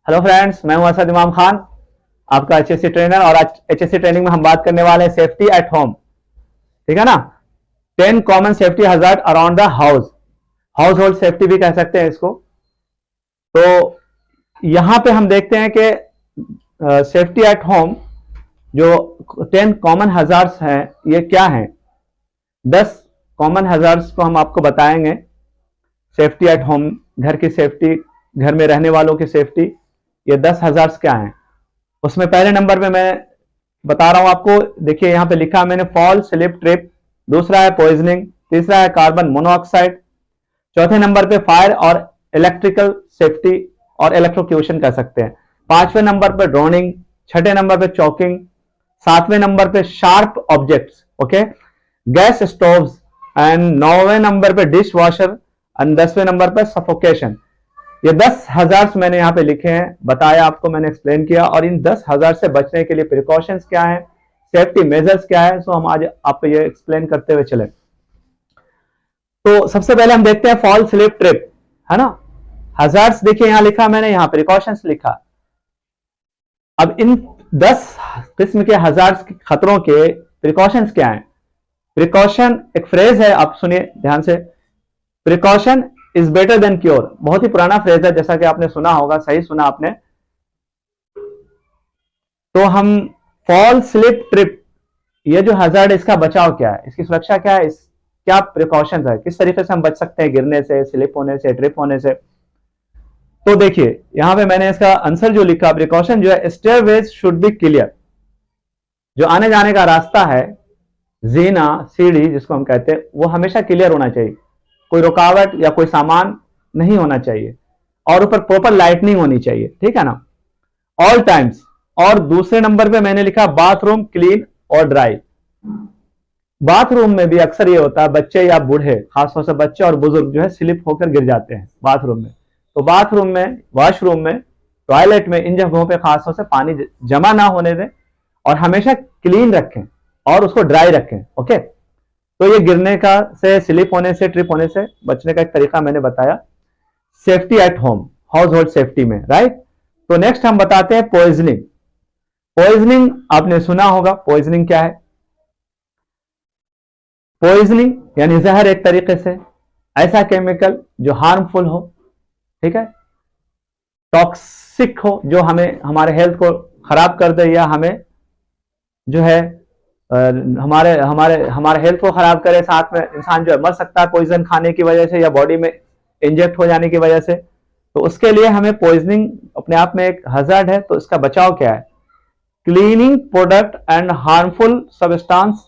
Hello friends, मैं हूं असद इमाम खान, आपका एचएससी ट्रेनर। और आज एचएससी ट्रेनिंग में हम बात करने वाले हैं सेफ्टी एट होम। ठीक है ना। 10 common safety hazard around the house. House hold safety भी कह सकते हैं इसको। तो यहां पे हम देखते हैं कि सेफ्टी एट होम जो 10 कॉमन हजार्ड्स हैं, ये क्या हैं। 10 कॉमन हजार्ड्स को हम आपको बताएंगे। सेफ्टी एट होम, घर की सेफ्टी, घर में रहने वालों की सेफ्टी, ये 10 हजार्ड्स क्या हैं। उसमें पहले नंबर पे मैं बता रहा हूं आपको, देखिए यहां पे लिखा है मैंने, फॉल, स्लिप, ट्रिप। दूसरा है पॉइजनिंग। तीसरा है कार्बन मोनोऑक्साइड। चौथे नंबर पे फायर और इलेक्ट्रिकल सेफ्टी और इलेक्ट्रोक्यूशन कह सकते हैं। पांचवें नंबर पे ड्रोनिंग। छठे नंबर पे चॉकिंग। सातवें नंबर पे sharp objects, okay, gas stoves. And नौवें नंबर पे डिश वॉशर। एंड 10वें नंबर पे सफोकेशन। ये 10,000 मैंने यहां पे लिखे हैं, बताया आपको, मैंने एक्सप्लेन किया। और इन 10,000 से बचने के लिए प्रिकॉशंस क्या है, सेफ्टी मेजर्स क्या है, सो हम आज आपको ये एक्सप्लेन करते हुए चले। तो सबसे पहले हम देखते हैं फॉल, स्लिप, ट्रिप, है ना। हजार्ड्स देखिए यहां लिखा मैंने, यहां प्रिकॉशंस लिखा। अब इन 10 किस्म के हजार्ड्स के खतरों के प्रिकॉशंस क्या है। प्रिकॉशन एक फ्रेज है, आप सुनिए ध्यान से। Precaution is better than cure, बहुत ही पुराना फ्रेज है, जैसा कि आपने सुना होगा, सही सुना आपने। तो हम फॉल, स्लिप, ट्रिप, ये जो हजार्ड है, इसका बचाव क्या है, इसकी सुरक्षा क्या है, इस क्या प्रिकॉशंस है, किस तरीके से हम बच सकते हैं गिरने से, स्लिप होने से, ट्रिप होने से। तो देखिए यहां पे मैंने इसका आंसर जो लिखा, प्रिकॉशन जो है, स्टेयरवेज शुड बी क्लियर। जो आने जाने का रास्ता है, जीना, सीढ़ी जिसको हम कहते हैं, वो हमेशा क्लियर होना चाहिए। कोई रुकावट या कोई सामान नहीं होना चाहिए। और ऊपर प्रॉपर लाइटनिंग होनी चाहिए, ठीक है ना, ऑल टाइम्स। और दूसरे नंबर पे मैंने लिखा बाथरूम क्लीन और ड्राई। बाथरूम में भी अक्सर ये होता है, बच्चे या बूढ़े, खासतौर से बच्चे और बुजुर्ग जो है स्लिप होकर गिर जाते हैं बाथरूम में। तो बाथरूम में, वॉशरूम में, टॉयलेट में, इन जगहों पे खासतौर से पानी जमा ना होने दें और हमेशा क्लीन रखें और उसको ड्राई रखें, ओके। तो ये गिरने का से, स्लिप होने से, ट्रिप होने से बचने का एक तरीका मैंने बताया safety at home, house hold safety में, राइट। तो नेक्स्ट हम बताते हैं पॉइजनिंग। पॉइजनिंग आपने सुना होगा, पॉइजनिंग क्या है। पॉइजनिंग यानी जहर, एक तरीके से ऐसा केमिकल जो हार्मफुल हो, ठीक है, टॉक्सिक हो, जो हमें, हमारे हेल्थ को खराब कर दे, या हमें जो है हमारे हमारे हमारे हेल्थ को खराब करे। साथ में इंसान जो है मर सकता है पॉइजन खाने की वजह से या बॉडी में इंजेक्ट हो जाने की वजह से। तो उसके लिए हमें, पॉइजनिंग अपने आप में एक हजार्ड है, तो इसका बचाव क्या है। Cleaning product and harmful substance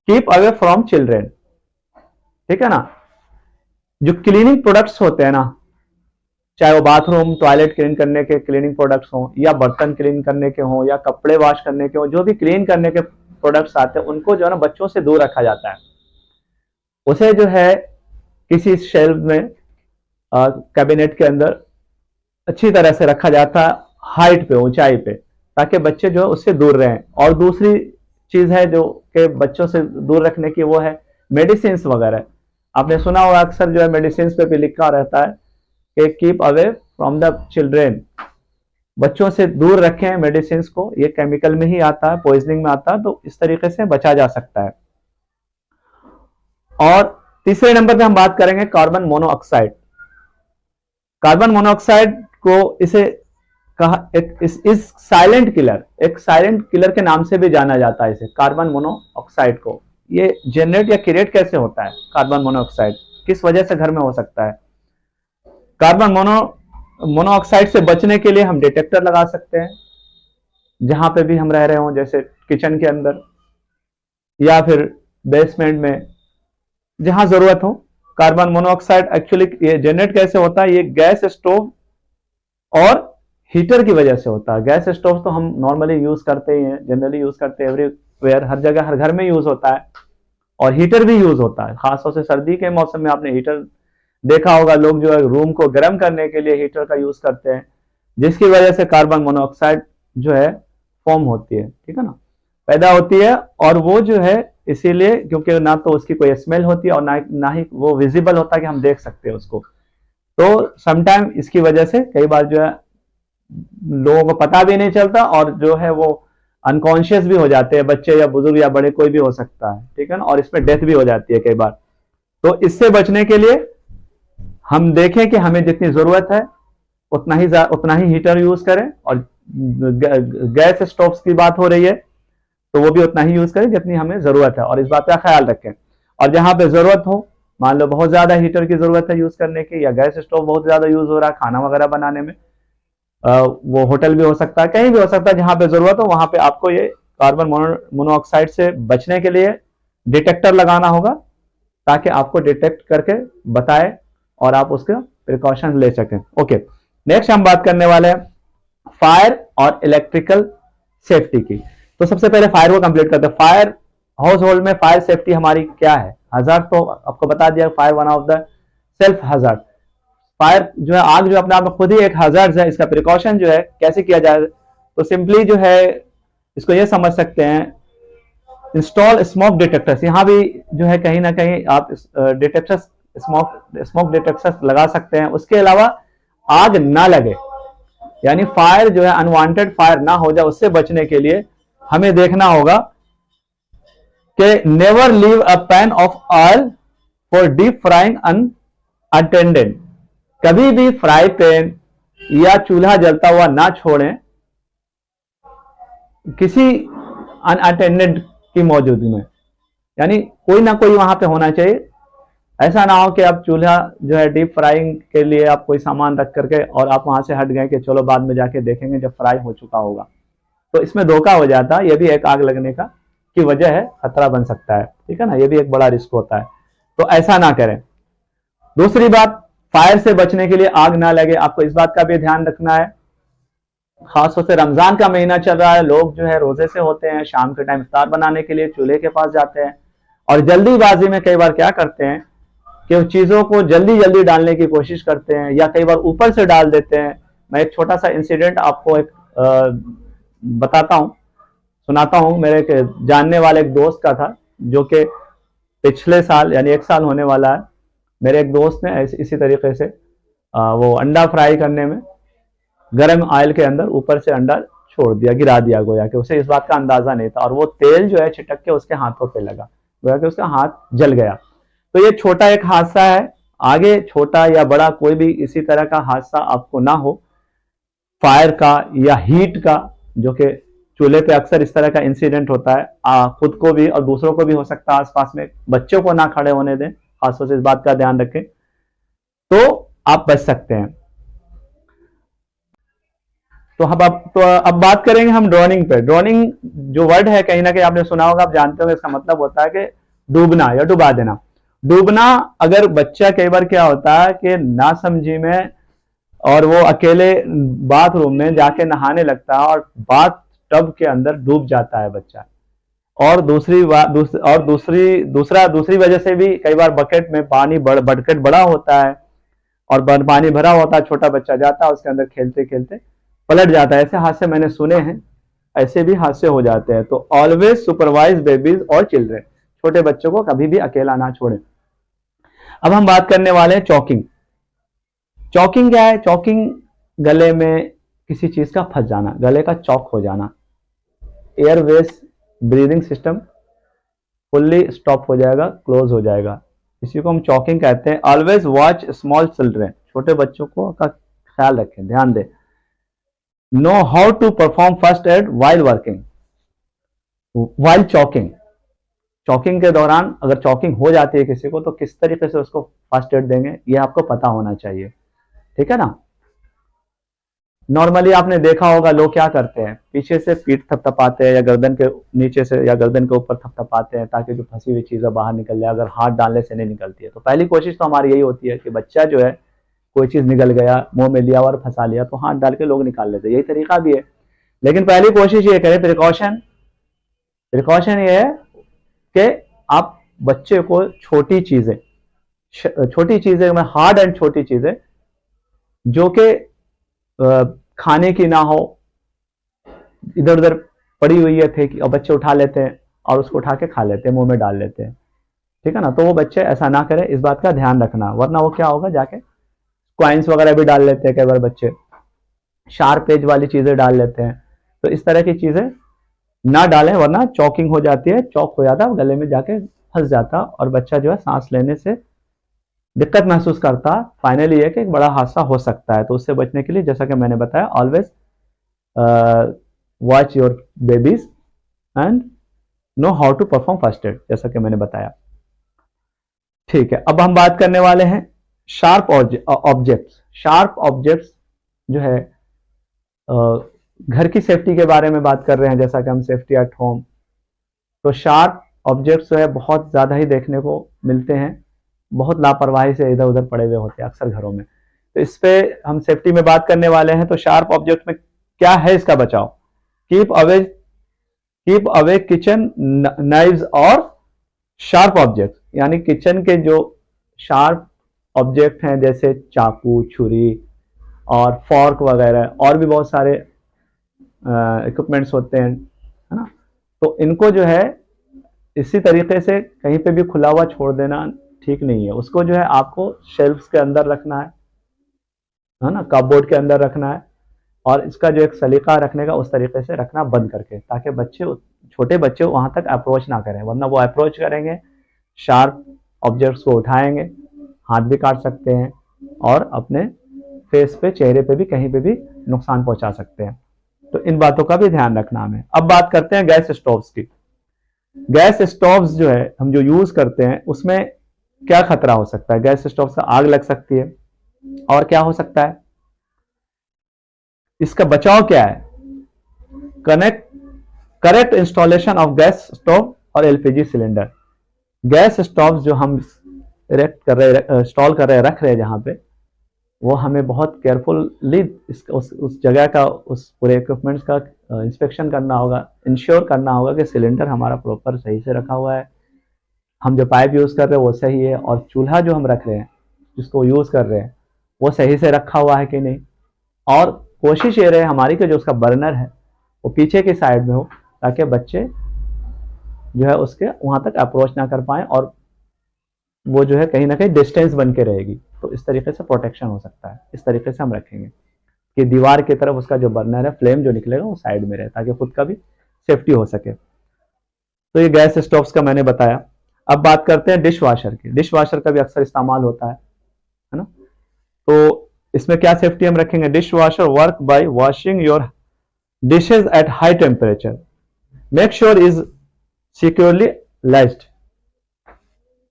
keep away from children, ठीक है ना। जो क्लीनिंग प्रोडक्ट्स होते हैं ना, चाहे वो बाथरूम, टॉयलेट क्लीन करने के क्लीनिंग प्रोडक्ट्स हों, या बर्तन क्लीन करने के हों, या कपड़े वॉश करने के हों, जो भी क्लीन करने के प्रोडक्ट्स आते हैं, उनको जो है ना बच्चों से दूर रखा जाता है। उसे जो है किसी शेल्फ में, कैबिनेट के अंदर अच्छी तरह से रखा जाता है, हाइट पे, ऊंचाई पे, ताकि बच्चे जो है उससे दूर रहें। और दूसरी चीज है जो कि बच्चों से दूर रखने की, वो है मेडिसिन वगैरह। आपने सुना होगा अक्सर जो है मेडिसिन पे भी लिखा रहता है कि keep away from the children, बच्चों से दूर रखें मेडिसिन को। ये केमिकल में ही आता है, पॉइजनिंग में आता है, तो इस तरीके से बचा जा सकता है। और तीसरे नंबर पे हम बात करेंगे कार्बन मोनोऑक्साइड। कार्बन मोनोऑक्साइड को इसे कहा इस साइलेंट किलर, एक साइलेंट किलर के नाम से भी जाना जाता है इसे, कार्बन मोनोऑक्साइड को। ये जनरेट या क्रिएट कैसे होता है कार्बन मोनोऑक्साइड, किस वजह से घर में हो सकता है। कार्बन मोनोऑक्साइड से बचने के लिए हम डिटेक्टर लगा सकते हैं, जहां पे भी हम रह रहे हो, जैसे किचन के अंदर या फिर बेसमेंट में, जहां जरूरत हो। कार्बन मोनोऑक्साइड एक्चुअली ये जनरेट कैसे होता है, ये गैस स्टोव और हीटर की वजह से होता है। गैस स्टोव तो हम नॉर्मली यूज करते ही हैं, जनरली यूज करते हैं, एवरीवेयर, हर जगह, हर घर में यूज होता है। और हीटर भी यूज होता है, खासतौर से सर्दी के मौसम में आपने हीटर देखा होगा, लोग जो है रूम को गर्म करने के लिए हीटर का यूज करते हैं, जिसकी वजह से कार्बन मोनोऑक्साइड जो है फॉर्म होती है, ठीक है ना, पैदा होती है। और वो जो है इसीलिए क्योंकि ना तो उसकी कोई स्मेल होती है और ना ही वो विजिबल होता है कि हम देख सकते हैं उसको। तो समटाइम इसकी वजह से कई बार जो है लोगों को पता भी नहीं चलता और जो है वो अनकॉन्शियस भी हो जाते हैं, बच्चे या बुजुर्ग या बड़े कोई भी हो सकता है, ठीक है ना, और इसमें डेथ भी हो जाती है कई बार। तो इससे बचने के लिए हम देखें कि हमें जितनी जरूरत है उतना ही हीटर यूज करें, और गैस स्टोव्स की बात हो रही है तो वो भी उतना ही यूज करें जितनी हमें जरूरत है, और इस बात का ख्याल रखें। और जहां पे जरूरत हो, मान लो बहुत ज्यादा हीटर की जरूरत है यूज करने की, या गैस स्टोव बहुत ज्यादा यूज हो रहा है खाना वगैरह बनाने में, वो होटल भी हो सकता है, कहीं भी हो सकता है, जहां पे जरूरत हो वहां पे आपको ये कार्बन मोनोऑक्साइड से बचने के लिए डिटेक्टर लगाना होगा, ताकि आपको डिटेक्ट करके बताए और आप उसका प्रिकॉशन ले सकें। ओके, नेक्स्ट हम बात करने वाले हैं फायर और इलेक्ट्रिकल सेफ्टी की। तो सबसे पहले फायर को कंप्लीट करते हैं। फायर हाउस होल्ड में फायर सेफ्टी हमारी क्या है? हजार्ड तो आपको बता दिया, fire one of the self hazard. Fire जो है, आग जो अपने आप में खुद ही एक हजार्ड है, इसका प्रिकॉशन जो है कैसे किया जाए, तो सिंपली जो है इसको ये समझ सकते हैं, इंस्टॉल स्मोक डिटेक्टर्स। यहां भी जो है कहीं ना कहीं आप डिटेक्टर्स, स्मोक डिटेक्टर्स लगा सकते हैं। उसके अलावा आग ना लगे, यानी फायर जो है अनवांटेड फायर ना हो जाए, उससे बचने के लिए हमें देखना होगा कि never leave a pan of oil for deep frying unattended. कभी भी फ्राई पैन या चूल्हा जलता हुआ ना छोड़ें किसी अनअटेंडेड की मौजूदगी में, यानी कोई ना कोई वहां पे होना चाहिए। ऐसा ना हो कि आप चूल्हा जो है डीप फ्राइंग के लिए आप कोई सामान रख करके और आप वहां से हट गए कि चलो बाद में जाके देखेंगे जब फ्राई हो चुका होगा, तो इसमें धोखा हो जाता है। यह भी एक आग लगने का की वजह है, खतरा बन सकता है, ठीक है ना, यह भी एक बड़ा रिस्क होता है, तो ऐसा ना करें। दूसरी बात, फायर से बचने के लिए आग ना लगे, आपको इस बात का भी ध्यान रखना है। खासतौर से रमजान का महीना चल रहा है, लोग जो है रोजे से होते हैं, शाम के टाइम इफ्तार बनाने के लिए चूल्हे के पास जाते हैं और जल्दीबाजी में कई बार क्या करते हैं कि चीजों को जल्दी जल्दी डालने की कोशिश करते हैं, या कई बार ऊपर से डाल देते हैं। मैं एक छोटा सा इंसिडेंट आपको एक बताता हूं, सुनाता हूं। मेरे एक जानने वाले एक दोस्त का था, जो कि पिछले साल यानी 1 साल होने वाला है, मेरे एक दोस्त ने इसी तरीके से वो अंडा फ्राई करने में गर्म ऑयल के अंदर ऊपर से अंडा छोड़ दिया, गिरा दिया, गोया कि उसे इस बात का अंदाजा नहीं था, और वो तेल जो है छिटक के उसके हाथों पे लगा, गोया कि उसका हाथ जल गया। तो ये छोटा एक हादसा है, आगे छोटा या बड़ा कोई भी इसी तरह का हादसा आपको ना हो, फायर का या हीट का, जो कि चूल्हे पे अक्सर इस तरह का इंसिडेंट होता है, खुद को भी और दूसरों को भी हो सकता है, आसपास में बच्चों को ना खड़े होने दें, खासतौर से इस बात का ध्यान रखें, तो आप बच सकते हैं। तो अब बात करेंगे हम ड्रोनिंग पे। ड्रोनिंग जो वर्ड है कहीं ना कहीं आपने सुना होगा, आप जानते होंगे, इसका मतलब होता है कि डूबना या डुबा देना। डूबना, अगर बच्चा कई बार क्या होता है कि नासमझी में और वो अकेले बाथरूम में जाके नहाने लगता है और बाथ टब के अंदर डूब जाता है बच्चा, और दूसरी वजह से भी कई बार बकेट में पानी बकेट बड़ा होता है और पानी भरा होता है, छोटा बच्चा जाता है उसके अंदर खेलते खेलते पलट जाता है। ऐसे हादसे मैंने सुने हैं, ऐसे भी हादसे हो जाते हैं। तो ऑलवेज सुपरवाइज बेबीज और चिल्ड्रेन, छोटे बच्चों को कभी भी अकेला ना छोड़ें। अब हम बात करने वाले हैं चॉकिंग। चॉकिंग क्या है? चॉकिंग गले में किसी चीज का फंस जाना, गले का चॉक हो जाना, Airways breathing system fully stop हो जाएगा, क्लोज हो जाएगा, इसी को हम चॉकिंग कहते हैं। ऑलवेज वॉच स्मॉल चिल्ड्रेन, छोटे बच्चों को का ख्याल रखें, ध्यान दें। Know how to perform first aid while working, while choking. Choking के दौरान अगर चॉकिंग हो जाती है किसी को, तो किस तरीके से उसको फर्स्ट एड देंगे, ये आपको पता होना चाहिए, ठीक है ना। नॉर्मली आपने देखा होगा लोग क्या करते हैं, पीछे से पीठ थपथपाते हैं या गर्दन के नीचे से या गर्दन के ऊपर थपथपाते हैं, ताकि जो फंसी हुई चीज़ बाहर निकल जाए। अगर हाथ डालने से नहीं निकलती है तो पहली कोशिश तो हमारी यही होती है कि बच्चा जो है कोई चीज़ निकल गया, मुंह में लिया और फंसा लिया, तो हाथ डाल के लोग निकाल लेते हैं, यही तरीका भी है। लेकिन पहली कोशिश ये करें, प्रिकॉशन ये है कि आप बच्चे को छोटी चीज़ें में हार्ड एंड छोटी चीज़ें जो कि खाने की ना हो, इधर उधर पड़ी हुई है थे कि, और बच्चे उठा लेते हैं और उसको उठा के खा लेते हैं, मुंह में डाल लेते हैं, ठीक है ना। तो वो बच्चे ऐसा ना करें, इस बात का ध्यान रखना, वरना वो क्या होगा, जाके कॉइन्स वगैरह भी डाल लेते हैं कई बार बच्चे, शार्प एज वाली चीजें डाल लेते हैं। तो इस तरह की चीजें ना डालें, वरना चॉकिंग हो जाती है, चॉक हो जाता है, गले में जाके फंस जाता और बच्चा जो है सांस लेने से दिक्कत महसूस करता। फाइनली ये कि एक बड़ा हादसा हो सकता है। तो उससे बचने के लिए जैसा कि मैंने बताया, always watch your babies and know how to perform first aid, जैसा कि मैंने बताया। ठीक है, अब हम बात करने वाले हैं शार्प ऑब्जेक्ट्स। शार्प ऑब्जेक्ट्स जो है घर की सेफ्टी के बारे में बात कर रहे हैं, जैसा कि हम सेफ्टी एट होम। तो शार्प ऑब्जेक्ट्स जो है बहुत ज़्यादा ही देखने को मिलते हैं, बहुत लापरवाही से इधर उधर पड़े हुए होते हैं अक्सर घरों में। तो इस पे हम सेफ्टी में बात करने वाले हैं। तो शार्प ऑब्जेक्ट में क्या है इसका बचाव? कीप अवे किचन नाइव्स और शार्प ऑब्जेक्ट, यानी किचन के जो शार्प ऑब्जेक्ट हैं जैसे चाकू, छुरी और फॉर्क वगैरह, और भी बहुत सारे इक्विपमेंट्स होते हैं, है ना। तो इनको जो है इसी तरीके से कहीं पे भी खुला हुआ छोड़ देना ठीक नहीं है। उसको जो है आपको शेल्फ्स के अंदर रखना है ना, कपबोर्ड के अंदर रखना है, और इसका जो एक सलीका रखने का उस तरीके से रखना बंद करके, ताकि बच्चे, छोटे बच्चे वहां तक अप्रोच ना करें, वरना वो अप्रोच करेंगे, शार्प ऑब्जेक्ट्स को उठाएंगे, हाथ भी काट सकते हैं और अपने फेस पे, चेहरे पे भी कहीं पे भी नुकसान पहुंचा सकते हैं। तो इन बातों का भी ध्यान रखना हमें। अब बात करते हैं गैस स्टोव्स की। गैस स्टोव्स जो है हम जो यूज करते हैं उसमें क्या खतरा हो सकता है? गैस स्टोव से आग लग सकती है, और क्या हो सकता है? इसका बचाव क्या है? Correct installation of gas stove और एलपीजी सिलेंडर। गैस स्टोव जो हम इरेक्ट कर रहे, इंस्टॉल कर रहे, रख रहे हैं जहां पे, वो हमें बहुत केयरफुली उस जगह का, उस पूरे इक्विपमेंट्स का इंस्पेक्शन करना होगा, इंश्योर करना होगा कि सिलेंडर हमारा प्रॉपर सही से रखा हुआ है, हम जो पाइप यूज कर रहे हैं वो सही है, और चूल्हा जो हम रख रहे हैं, जिसको यूज कर रहे हैं, वो सही से रखा हुआ है कि नहीं। और कोशिश ये रहे हमारी कि जो उसका बर्नर है वो पीछे की साइड में हो, ताकि बच्चे जो है उसके वहां तक अप्रोच ना कर पाए, और वो जो है कहीं ना कहीं डिस्टेंस बन के रहेगी। तो इस तरीके से प्रोटेक्शन हो सकता है। इस तरीके से हम रखेंगे कि दीवार की तरफ उसका जो बर्नर है, फ्लेम जो निकलेगा वो साइड में रहे, ताकि खुद का भी सेफ्टी हो सके। तो ये गैस स्टोव्स का मैंने बताया। अब बात करते हैं डिश वाशर की। डिश वाशर का भी अक्सर इस्तेमाल होता है ना। तो इसमें क्या सेफ्टी हम रखेंगे? Dishwasher work by washing your dishes at high temperature, make sure is securely latched.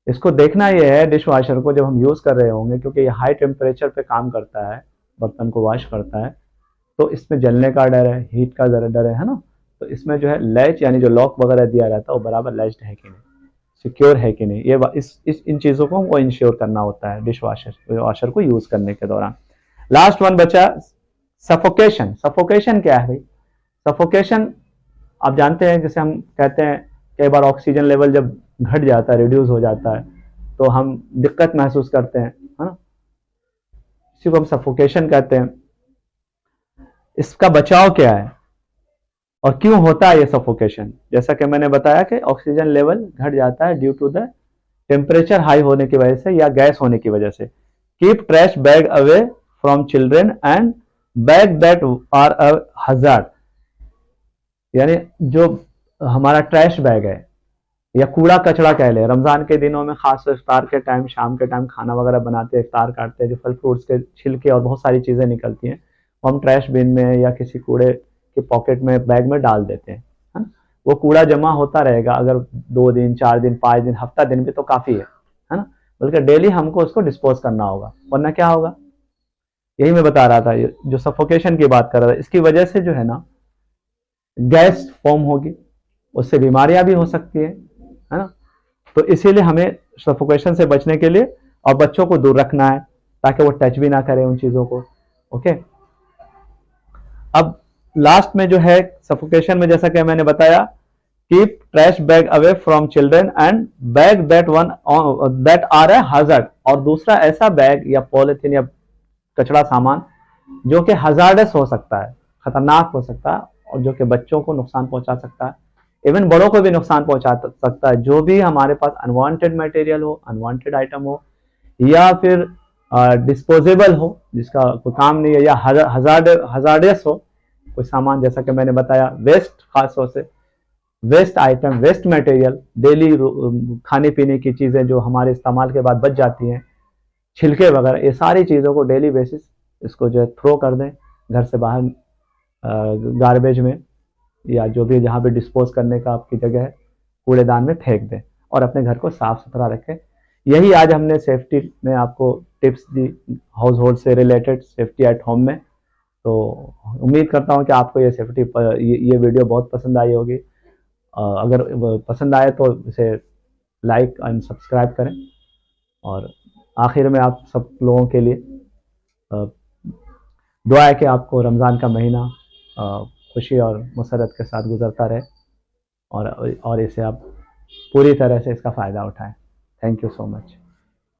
इसको देखना यह है डिश वाशर को जब हम यूज कर रहे होंगे, क्योंकि ये हाई टेम्परेचर पे काम करता है, बर्तन को वॉश करता है, तो इसमें जलने का डर है, हीट का डर है ना। तो इसमें जो है लैच, यानी जो लॉक वगैरह दिया रहता है, वो बराबर लैच्ड है कि नहीं, सिक्योर है कि नहीं, ये इन चीजों को वो इंश्योर करना होता है डिश वाशर को यूज करने के दौरान। लास्ट वन बचा सफोकेशन। सफोकेशन क्या है भाई? सफोकेशन आप जानते हैं, जैसे हम कहते हैं कई बार ऑक्सीजन लेवल जब घट जाता है, रिड्यूस हो जाता है, तो हम दिक्कत महसूस करते हैं, है ना। इसी को हम सफोकेशन कहते हैं। इसका बचाव क्या है और क्यों होता है ये सफोकेशन? जैसा कि मैंने बताया कि ऑक्सीजन लेवल घट जाता है due to the temperature high होने की वजह से या गैस होने की वजह से। Keep trash bag away from children and bag that are a hazard, यानी जो हमारा ट्रैश बैग है या कूड़ा कचरा कह ले, रमजान के दिनों में खास इफ्तार के टाइम, शाम के टाइम खाना वगैरह बनाते हैं, इफ्तार काटते हैं, जो फल फ्रूट्स के छिलके और बहुत सारी चीजें निकलती हैं, वो हम ट्रैश बिन में या किसी कूड़े के पॉकेट में, बैग में डाल देते हैं, है ना। वो कूड़ा जमा होता रहेगा, अगर 2 दिन, 4 दिन, 5 दिन, हफ्ता दिन भी तो काफी है ना। बल्कि डेली हमको उसको डिस्पोज करना होगा, वरना क्या होगा? यही मैं बता रहा था, जो सफोकेशन की बात कर रहा था, इसकी वजह से जो है ना गैस फॉर्म होगी, उससे बीमारियां भी हो सकती है ना। तो इसीलिए हमें सफोकेशन से बचने के लिए और बच्चों को दूर रखना है, ताकि वो टच भी ना करें उन चीजों को। ओके, अब लास्ट में जो है सफोकेशन में, जैसा कि मैंने बताया, keep trash bag away from children and bag that are a hazard, और दूसरा ऐसा बैग या पॉलिथीन या कचरा सामान जो कि हजार्डस हो सकता है, खतरनाक हो सकता है, और जो कि बच्चों को नुकसान पहुंचा सकता है, इवन बड़ों को भी नुकसान पहुंचा सकता है। जो भी हमारे पास अनवांटेड मटेरियल हो, अनवांटेड आइटम हो, या फिर डिस्पोजेबल हो, जिसका कोई काम नहीं है, या हजार्डस हो कोई सामान, जैसा कि मैंने बताया, वेस्ट, खासतौर से waste item, waste material, daily खाने पीने की चीज़ें जो हमारे इस्तेमाल के बाद बच जाती हैं, छिलके वगैरह, ये सारी चीज़ों को डेली बेसिस इसको जो है थ्रो कर दें घर से बाहर, गार्बेज में, या जो भी जहाँ पे डिस्पोज करने का आपकी जगह है कूड़ेदान में फेंक दें, और अपने घर को साफ सुथरा रखें। यही आज हमने सेफ्टी में आपको टिप्स दी, हाउस होल्ड से रिलेटेड, सेफ्टी एट होम में। तो उम्मीद करता हूँ कि आपको ये सेफ्टी ये वीडियो बहुत पसंद आई होगी। अगर पसंद आए तो इसे लाइक एंड सब्सक्राइब करें, और आखिर में आप सब लोगों के लिए दुआ है कि आपको रमज़ान का महीना खुशी और मसरत के साथ गुजरता रहे, और इसे आप पूरी तरह से इसका फ़ायदा उठाएं। Thank you so much.